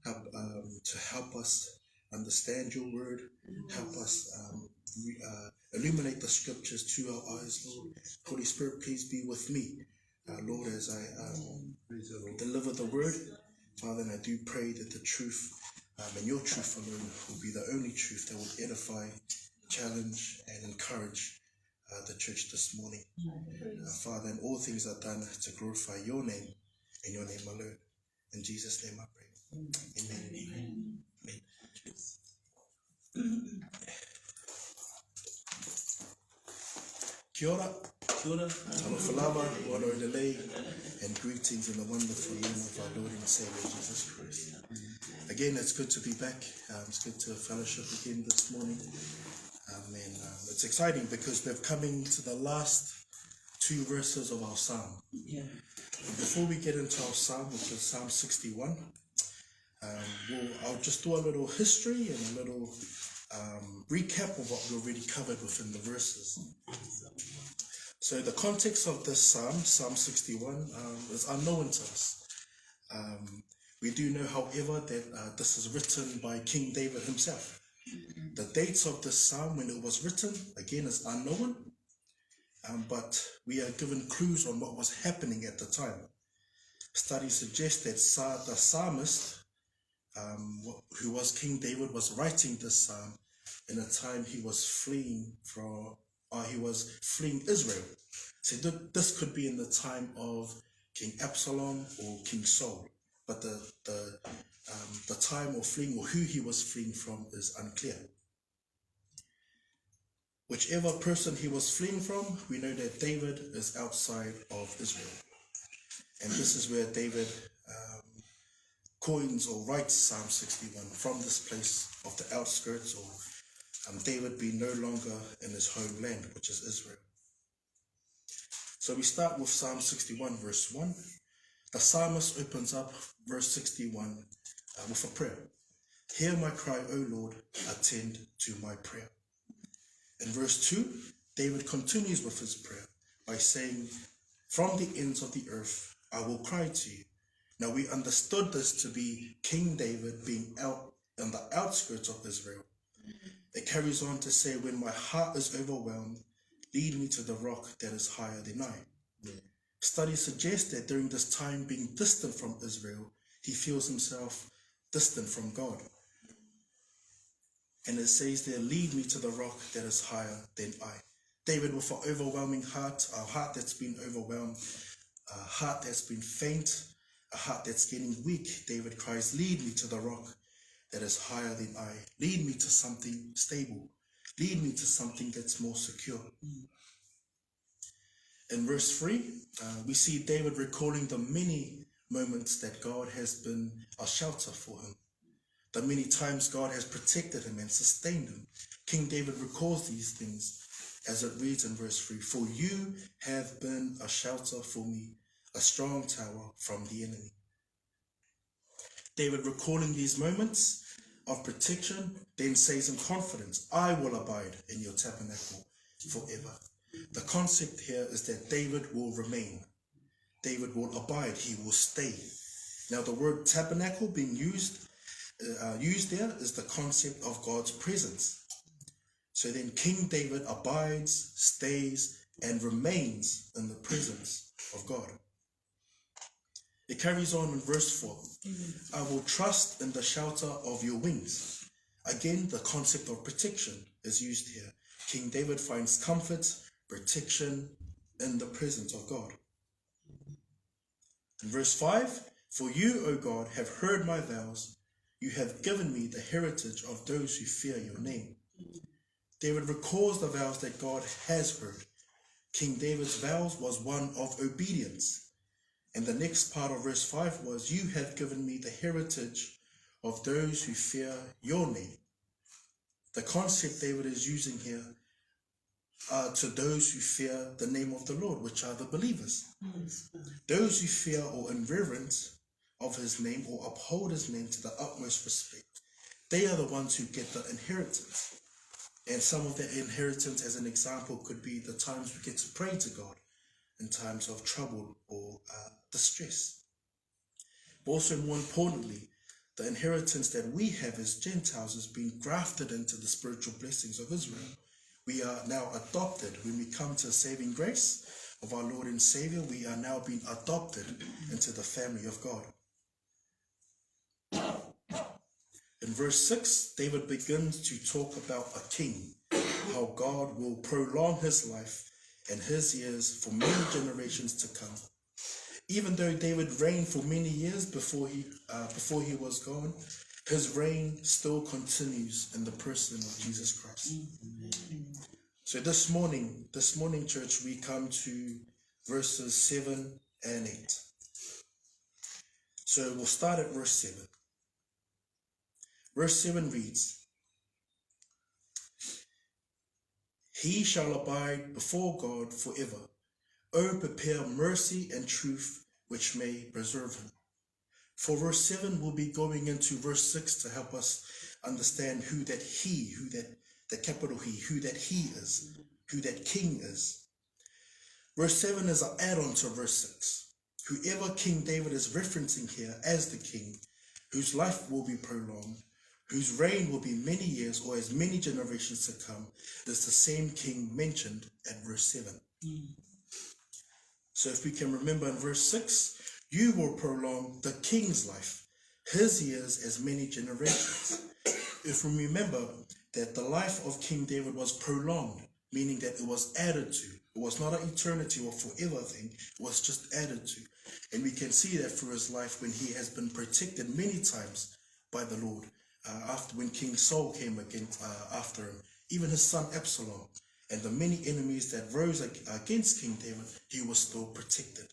to help us understand your word, help us illuminate the scriptures to our eyes, Lord. Holy Spirit, please be with me, Lord, as I deliver the word. Father, and I do pray that the truth and your truth alone will be the only truth that will edify, challenge, and encourage the church this morning. Father, and all things are done to glorify your name and your name alone. In Jesus' name I pray. Amen. Amen. Amen. Kia ora. Kia ora. Talofa wano delay, and greetings in the wonderful name of our Lord and Savior Jesus Christ. Again, it's good to be back. It's good to fellowship again this morning. And it's exciting because we're coming to the last two verses of our psalm. Yeah. Before we get into our psalm, which is Psalm 61, I'll just do a little history and a little recap of what we already covered within the verses. So the context of this psalm, Psalm 61, is unknown to us. We do know, however, that this is written by King David himself. The dates of this psalm, when it was written, again, is unknown, but we are given clues on what was happening at the time. Studies suggest that the psalmist, who was King David, was writing this psalm in a time he was fleeing Israel. So this could be in the time of King Absalom or King Saul, but the time of fleeing or who he was fleeing from is unclear. Whichever person he was fleeing from, we know that David is outside of Israel. And this is where David coins or writes Psalm 61, from this place of the outskirts, or David being no longer in his homeland, which is Israel. So we start with Psalm 61, verse 1. The psalmist opens up verse 61 with a prayer. Hear my cry, O Lord, attend to my prayer. In verse 2, David continues with his prayer by saying, from the ends of the earth I will cry to you. Now we understood this to be King David being out on the outskirts of Israel. It carries on to say, when my heart is overwhelmed, lead me to the rock that is higher than I. Yeah. Studies suggest that during this time being distant from Israel, he feels himself distant from God. And it says there, lead me to the rock that is higher than I. David with an overwhelming heart, a heart that's been overwhelmed, a heart that's been faint, a heart that's getting weak. David cries, lead me to the rock that is higher than I. Lead me to something stable. Lead me to something that's more secure. In verse 3, we see David recalling the many moments that God has been a shelter for him. The many times God has protected him and sustained him. King David recalls these things as it reads in verse 3, for you have been a shelter for me, a strong tower from the enemy. David recalling these moments of protection then says in confidence, I will abide in your tabernacle forever. The concept here is that David will remain. David will abide. He will stay. Now the word tabernacle being used there is the concept of God's presence. So then King David abides, stays, and remains in the presence of God. It carries on in verse 4. I will trust in the shelter of your wings. Again, the concept of protection is used here. King David finds comfort, protection in the presence of God. In verse 5, for you, O God, have heard my vows. You have given me the heritage of those who fear your name. David recalls the vows that God has heard. King David's vows was one of obedience. And the next part of verse 5 was, you have given me the heritage of those who fear your name. The concept David is using here are to those who fear the name of the Lord, which are the believers. Those who fear or in reverence of his name or uphold his name to the utmost respect. They are the ones who get the inheritance. And some of the inheritance, as an example, could be the times we get to pray to God in times of trouble or distress. But also more importantly, The inheritance that we have as Gentiles has been grafted into the spiritual blessings of Israel. We are now adopted. When we come to saving grace of our Lord and Savior, we are now being adopted into the family of God. In verse 6, David begins to talk about a king, how God will prolong his life and his years for many generations to come. Even though David reigned for many years before he was gone, his reign still continues in the person of Jesus Christ. So this morning, church, we come to verses 7 and 8. So we'll start at verse 7. Verse 7 reads, "He shall abide before God forever. O prepare mercy and truth, which may preserve him." For verse 7, we'll be going into verse 6 to help us understand who that capital He, who that He is, who that King is. Verse 7 is an add-on to verse 6. Whoever King David is referencing here as the king, whose life will be prolonged, whose reign will be many years or as many generations to come, is the same king mentioned at verse 7. So if we can remember in verse 6, you will prolong the king's life, his years as many generations. If we remember that the life of King David was prolonged, meaning that it was added to. It was not an eternity or forever thing, it was just added to. And we can see that through his life when he has been protected many times by the Lord. After when King Saul came after him, even his son Absalom, and the many enemies that rose against King David, he was still protected.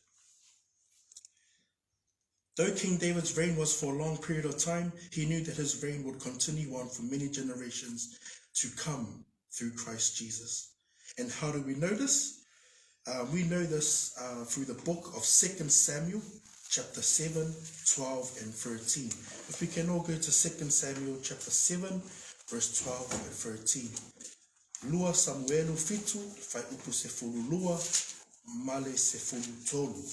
Though King David's reign was for a long period of time, he knew that his reign would continue on for many generations to come through Christ Jesus. And how do we know this? We know this through the book of 2 Samuel, chapter 7, 12 and 13. If we can all go to 2 Samuel chapter 7, verse 12 and 13. Lua Samuelu fitu, fai upu se fulu lua, male se fulu tolu.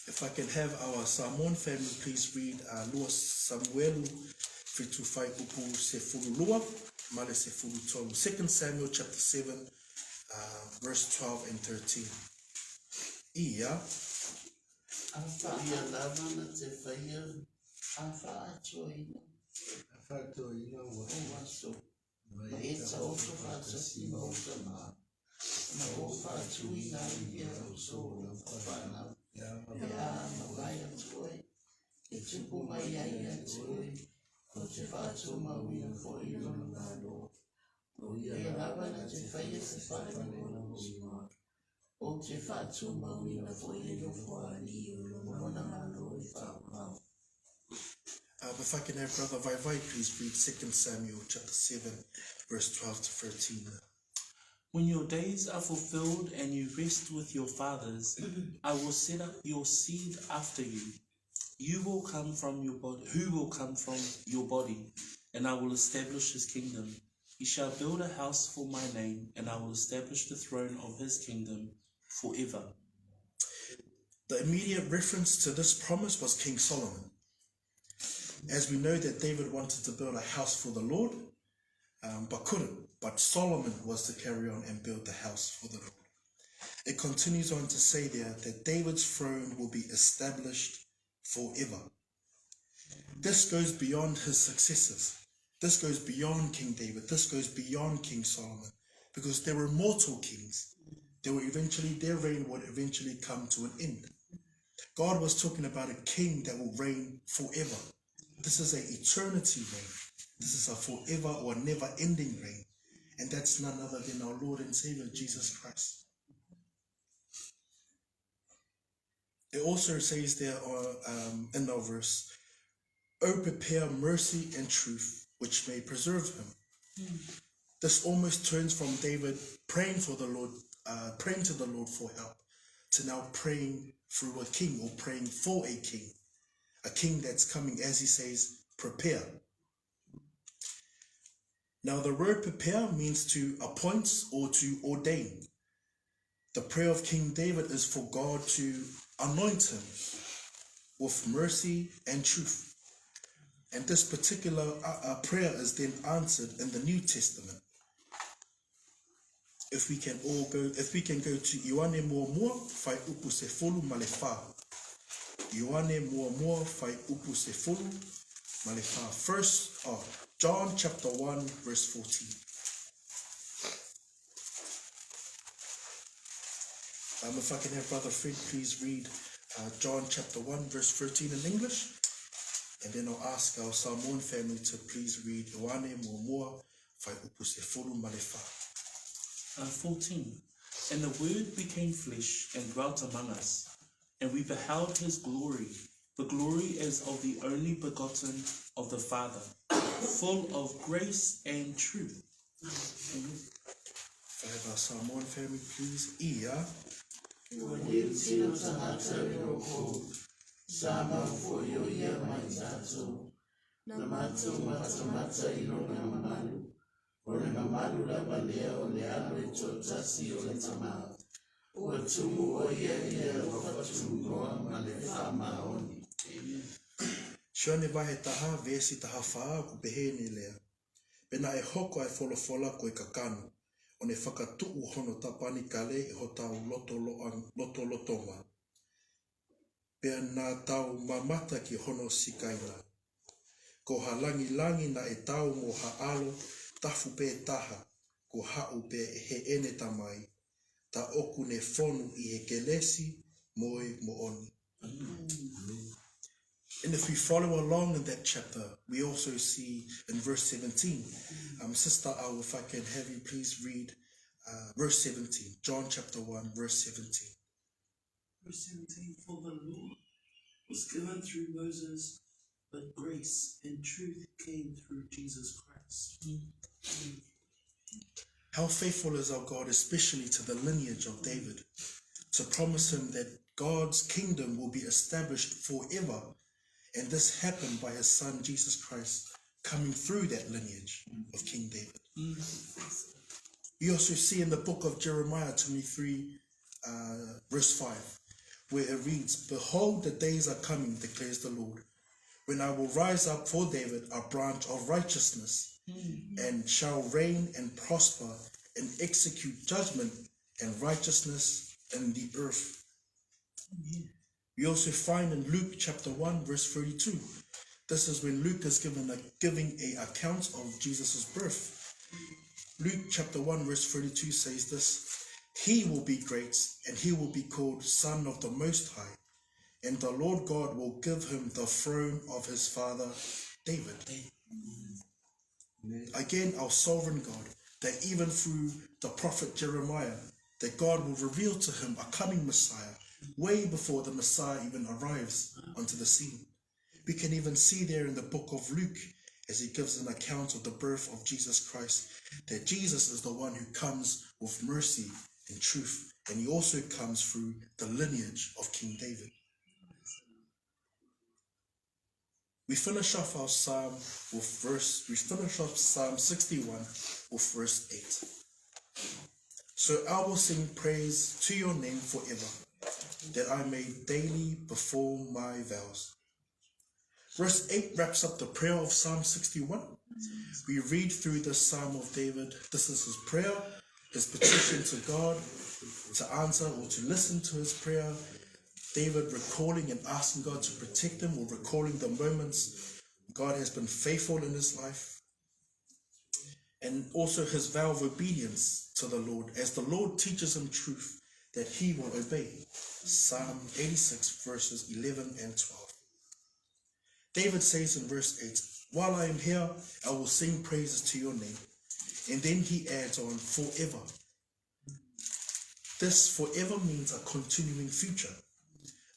If I can have our Samoan family please read Lua Samuelu fitu fai upu se fulu lua, male se fulu tolu. 2 Samuel chapter 7, verse 12 and 13. Ia. If I can have Brother Vaivai please read 2 Samuel chapter 7, verse 12 to 13. When your days are fulfilled and you rest with your fathers, I will set up your seed after you. Who will come from your body, and I will establish his kingdom. He shall build a house for my name, and I will establish the throne of his kingdom forever. The immediate reference to this promise was King Solomon. As we know that David wanted to build a house for the Lord, but couldn't. But Solomon was to carry on and build the house for the Lord. It continues on to say there that David's throne will be established forever. This goes beyond his successors. This goes beyond King David. This goes beyond King Solomon, because they were mortal kings. Their reign would eventually come to an end. God was talking about a king that will reign forever. This is an eternity reign. This is a forever or never-ending reign. And that's none other than our Lord and Savior, Jesus Christ. It also says there in our verse, "O prepare mercy and truth, which may preserve him." This almost turns from David praying to the Lord for help, to now praying through a king, or praying for a king that's coming, as he says, prepare. Now the word prepare means to appoint or to ordain. The prayer of King David is for God to anoint him with mercy and truth. And this particular prayer is then answered in the New Testament. If we can go to Ioane mua mua fai upu se fulu ma le wha. Ioane mua mua fai upu se fulu ma le wha. First, John chapter 1 verse 14. If I can have Brother Fred please read John chapter 1 verse 13 in English. And then I'll ask our Samoan family to please read Ioane mua mua fai upu se fulu ma le wha. 14. And the Word became flesh and dwelt among us, and we beheld his glory, the glory as of the only begotten of the Father, full of grace and truth. Have our Samoan family please. Ia. Shone vahe taha vesi taha whaa ku pehene lea. Pena e hoko ai wholofola koe kakanu. O ne whakatuu hono tapani kale e ho tau lotonga. Pea nā tau mamata ki hono sikaina. Ko ha langi na e tau mo ha alo tafu pe taha. Ko hau pe he ene tamai. Ta oku ne fonu I he kelesi moe mo oni. And if we follow along in that chapter, we also see in verse 17. Sister Al, if I can have you please read verse 17. John chapter 1, verse 17. Verse 17, for the law was given through Moses, but grace and truth came through Jesus Christ. How faithful is our God, especially to the lineage of David, to promise him that God's kingdom will be established forever. And this happened by his son, Jesus Christ, coming through that lineage of King David. We also see in the book of Jeremiah 23, verse 5, where it reads, behold, the days are coming, declares the Lord, when I will rise up for David a branch of righteousness, and shall reign and prosper and execute judgment and righteousness in the earth. We also find in Luke chapter 1 verse 32. This is when Luke is giving an account of Jesus' birth. Luke chapter 1 verse 32 says this: he will be great, and he will be called Son of the Most High, and the Lord God will give him the throne of his father David. Again, our sovereign God, that even through the prophet Jeremiah, that God will reveal to him a coming Messiah, way before the Messiah even arrives onto the scene. We can even see there in the book of Luke, as he gives an account of the birth of Jesus Christ, that Jesus is the one who comes with mercy and truth, and he also comes through the lineage of King David. We finish off Psalm 61 with verse 8. So I will sing praise to your name forever, that I may daily perform my vows. Verse 8 wraps up the prayer of Psalm 61. We read through the Psalm of David. This is his prayer, his petition to God to answer or to listen to his prayer. David recalling and asking God to protect him, or recalling the moments God has been faithful in his life. And also his vow of obedience to the Lord, as the Lord teaches him truth that he will obey. Psalm 86 verses 11 and 12. David says in verse 8, while I am here, I will sing praises to your name. And then he adds on, forever. This forever means a continuing future.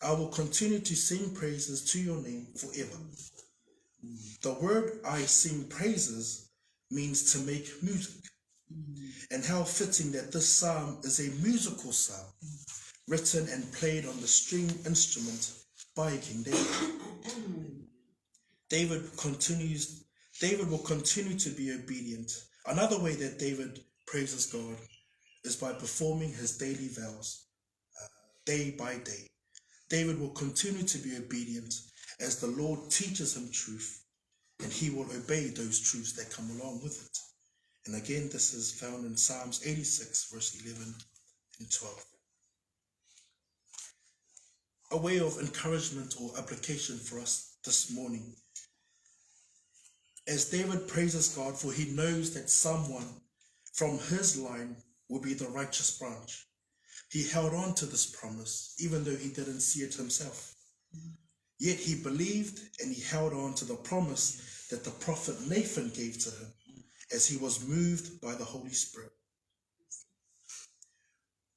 I will continue to sing praises to your name forever. The word I sing praises means to make music. And how fitting that this psalm is a musical psalm, written and played on the string instrument by King David. David will continue to be obedient. Another way that David praises God is by performing his daily vows, day by day. David will continue to be obedient as the Lord teaches him truth, and he will obey those truths that come along with it. And again, this is found in Psalms 86, verse 11 and 12. A way of encouragement or application for us this morning. As David praises God, for he knows that someone from his line will be the righteous branch. He held on to this promise, even though he didn't see it himself. Yet he believed and he held on to the promise that the prophet Nathan gave to him as he was moved by the Holy Spirit.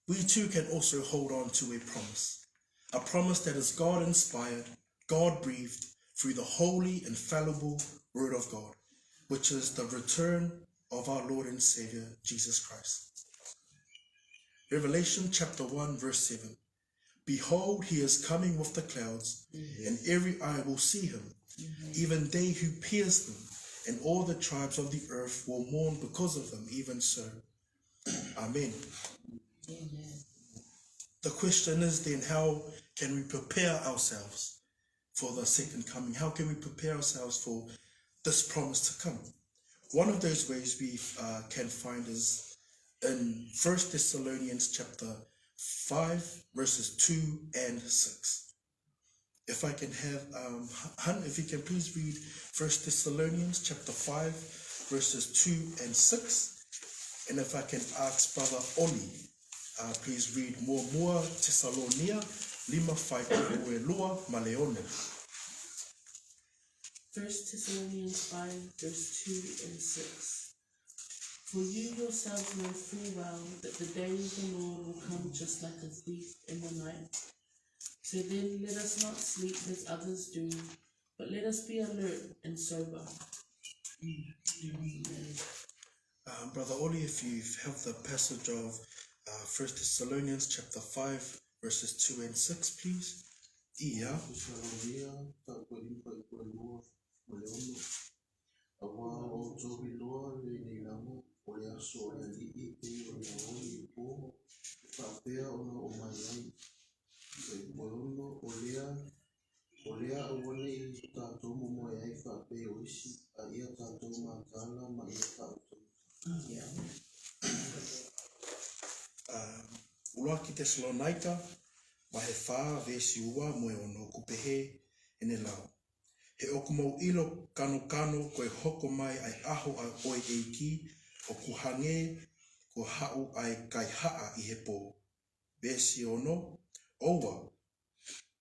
We too can also hold on to a promise that is God-inspired, God-breathed through the holy, infallible Word of God, which is the return of our Lord and Savior, Jesus Christ. Revelation chapter 1, verse 7. Behold, he is coming with the clouds, and every eye will see him, even they who pierced him, and all the tribes of the earth will mourn because of him, even so. Amen. Amen. The question is then, how can we prepare ourselves for the second coming? How can we prepare ourselves for this promise to come? One of those ways we can find is in 1 Thessalonians chapter 5, verses 2 and 6. If I can have, Hun, if you can please read 1 Thessalonians chapter 5, verses 2 and 6. And if I can ask Brother Oli, please read Mua Thessalonia, Lima Fai Lua Maleone. 1 Thessalonians 5, verse 2 and 6. For you yourselves know full well that the day of the Lord will come just like a thief in the night. So then let us not sleep as others do, but let us be alert and sober. Brother Oli, if you have the passage of 1 Thessalonians chapter 5, verses 2 and 6, please. Yeah. Uloa ki Thessalonica, ma he wha vesi ua moe ono kupehe ene lau. He okumau ilo kano koe hoko mai ai aho ai oe eiki o kuhange ko hau ai kai haa I he pō. Vesi ono, oua,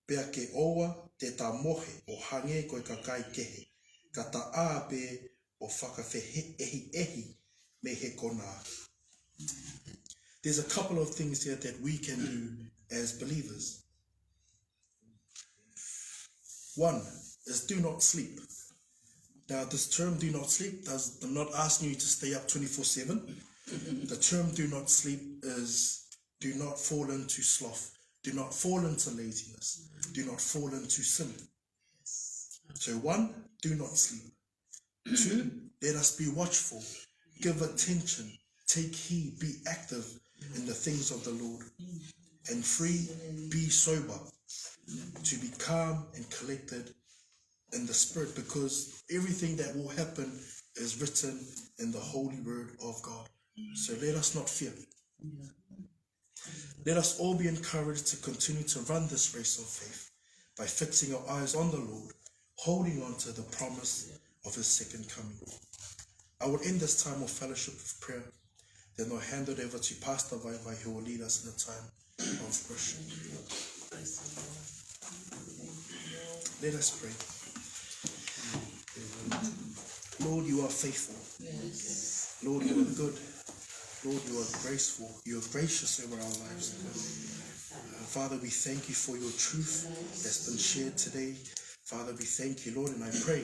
pea ke oua te tā mohe o hange koe ka kai kehe, ka ta āpe o whakawhe ehi me he kona. There's a couple of things here that we can do as believers. One is do not sleep. Now this term do not sleep, I'm not asking you to stay up 24/7. The term do not sleep is do not fall into sloth, do not fall into laziness, do not fall into sin. So one, do not sleep. Two, let us be watchful, give attention, take heed, be active in the things of the Lord. And three, be sober, to be calm and collected in the Spirit, because everything that will happen is written in the holy word of God. So let us not fear. Let us all be encouraged to continue to run this race of faith by fixing our eyes on the Lord, holding on to the promise of his second coming. I will end this time of fellowship with prayer. Then I'll hand it over to Pastor Vai who will lead us in a time of worship. Let us pray. Lord, you are faithful. Yes. Lord, you are good. Lord, you are graceful. You are gracious over our lives. Father, we thank you for your truth that's been shared today. Father, we thank you, Lord, and I pray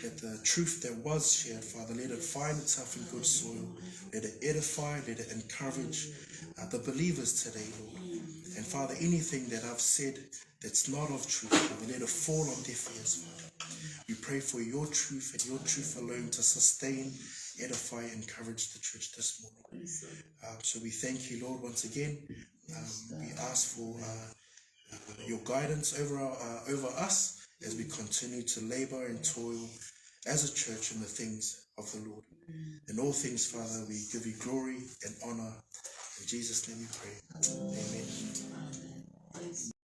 that the truth that was shared, Father, let it find itself in good soil. Let it edify, let it encourage the believers today, Lord. And Father, anything that I've said that's not of truth, Father, let it fall on deaf ears, Father. We pray for your truth and your truth alone to sustain edify, encourage the church this morning. So we thank you, Lord, once again. We ask for your guidance over us as we continue to labor and toil as a church in the things of the Lord. In all things, Father, we give you glory and honor. In Jesus' name we pray. Amen.